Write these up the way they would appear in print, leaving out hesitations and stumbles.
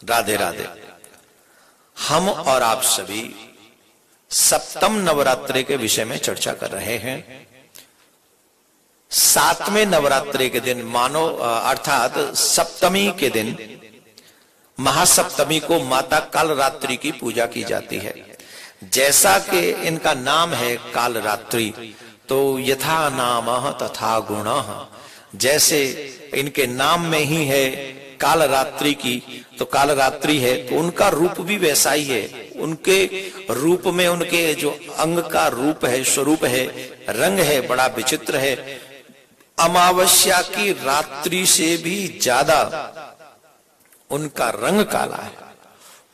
राधे राधे। हम और आप सभी सप्तम नवरात्रि के विषय में चर्चा कर रहे हैं। सातवें नवरात्रि के दिन मानो अर्थात सप्तमी के दिन महासप्तमी को माता कालरात्रि की पूजा की जाती है। जैसा कि इनका नाम है कालरात्रि, तो यथा नामः तथा गुणः, जैसे इनके नाम में ही है कालरात्रि की, तो कालरात्रि है तो उनका रूप भी वैसा ही है। उनके रूप में उनके जो अंग का रूप है, स्वरूप है, रंग है, बड़ा विचित्र है। अमावस्या की रात्रि से भी ज्यादा उनका रंग काला है।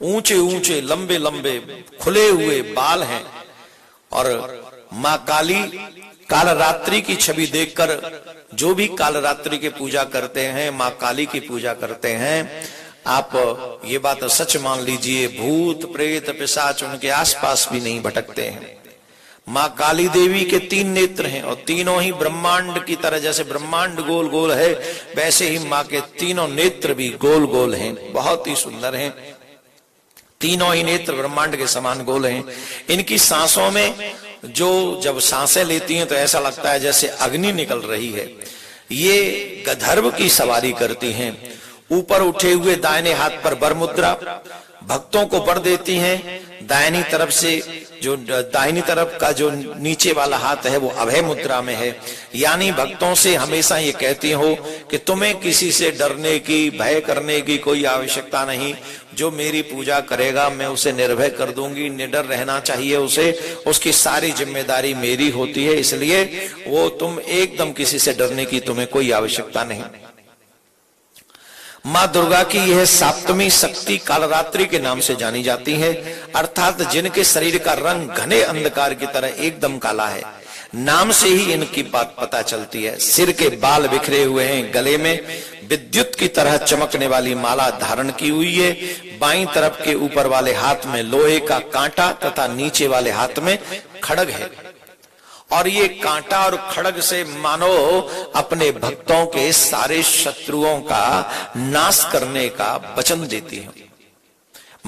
ऊंचे ऊंचे लंबे लंबे खुले हुए बाल हैं। और मां काली कालरात्रि की छवि देखकर जो भी कालरात्रि की पूजा करते हैं, मां काली की पूजा करते हैं, आप ये बात सच मान लीजिए, भूत प्रेत पिशाच उनके आसपास भी नहीं भटकते हैं। मां काली देवी के 3 नेत्र हैं और तीनों ही ब्रह्मांड की तरह, जैसे ब्रह्मांड गोल गोल है वैसे ही मां के तीनों नेत्र भी गोल गोल हैं, बहुत ही सुंदर हैं। तीनों ही नेत्र ब्रह्मांड के समान गोल हैं। इनकी सांसों में जब सांसें लेती हैं तो ऐसा लगता है जैसे अग्नि निकल रही है। ये गंधर्व की सवारी करती हैं। ऊपर उठे हुए दाहिने हाथ पर वर मुद्रा, भक्तों को वर देती हैं। दाहिनी तरफ का जो नीचे वाला हाथ है वो अभय मुद्रा में है, यानी भक्तों से हमेशा ये कहती हो कि तुम्हें किसी से डरने की, भय करने की कोई आवश्यकता नहीं। जो मेरी पूजा करेगा मैं उसे निर्भय कर दूंगी, निडर रहना चाहिए उसे, उसकी सारी जिम्मेदारी मेरी होती है, इसलिए वो तुम एकदम किसी से डरने की तुम्हें कोई आवश्यकता नहीं। मां दुर्गा की यह सप्तमी शक्ति कालरात्रि के नाम से जानी जाती है, अर्थात जिनके शरीर का रंग घने अंधकार की तरह एकदम काला है। नाम से ही इनकी बात पता चलती है। सिर के बाल बिखरे हुए हैं, गले में विद्युत की तरह चमकने वाली माला धारण की हुई है। बाईं तरफ के ऊपर वाले हाथ में लोहे का कांटा तथा नीचे वाले हाथ में खड्ग है। और ये कांटा और खड्ग से मानो अपने भक्तों के सारे शत्रुओं का नाश करने का वचन देती है।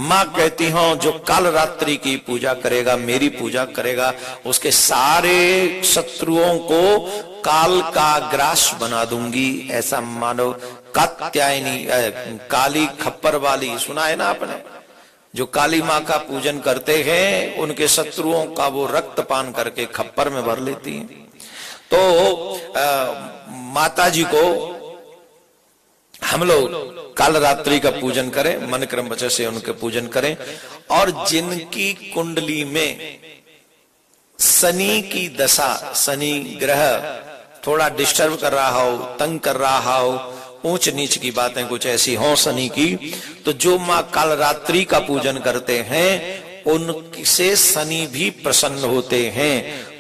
मां कहती हूं जो कालरात्रि की पूजा करेगा, मेरी पूजा करेगा, उसके सारे शत्रुओं को काल का ग्रास बना दूंगी। ऐसा मानो कात्यायनी काली खप्पर वाली सुना है ना आपने, जो काली मां का पूजन करते हैं उनके शत्रुओं का वो रक्तपान करके खप्पर में भर लेती हैं। तो माता जी को हम लोग कालरात्रि का पूजन करें, मन क्रम वचन से उनके पूजन करें। और जिनकी कुंडली में शनि की दशा, शनि ग्रह थोड़ा डिस्टर्ब कर रहा हो, तंग कर रहा हो, ऊंच नीच की बातें कुछ ऐसी हो शनि की, तो जो मां कालरात्रि का पूजन करते हैं उनसे शनि भी प्रसन्न होते हैं।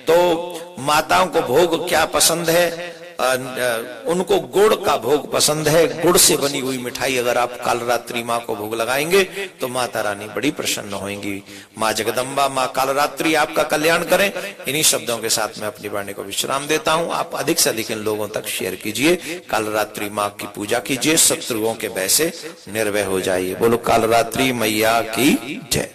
तो माताओं को भोग क्या पसंद है? उनको गुड़ का भोग पसंद है। गुड़ से बनी हुई मिठाई अगर आप कालरात्रि माँ को भोग लगाएंगे तो माता रानी बड़ी प्रसन्न होंगी। माँ जगदम्बा, माँ कालरात्रि आपका कल्याण करें। इन्हीं शब्दों के साथ मैं अपनी वाणी को विश्राम देता हूँ। आप अधिक से अधिक इन लोगों तक शेयर कीजिए। कालरात्रि माँ की पूजा कीजिए, शत्रुओं के भय से निर्भय हो जाइए। बोलो कालरात्रि मैया की जय।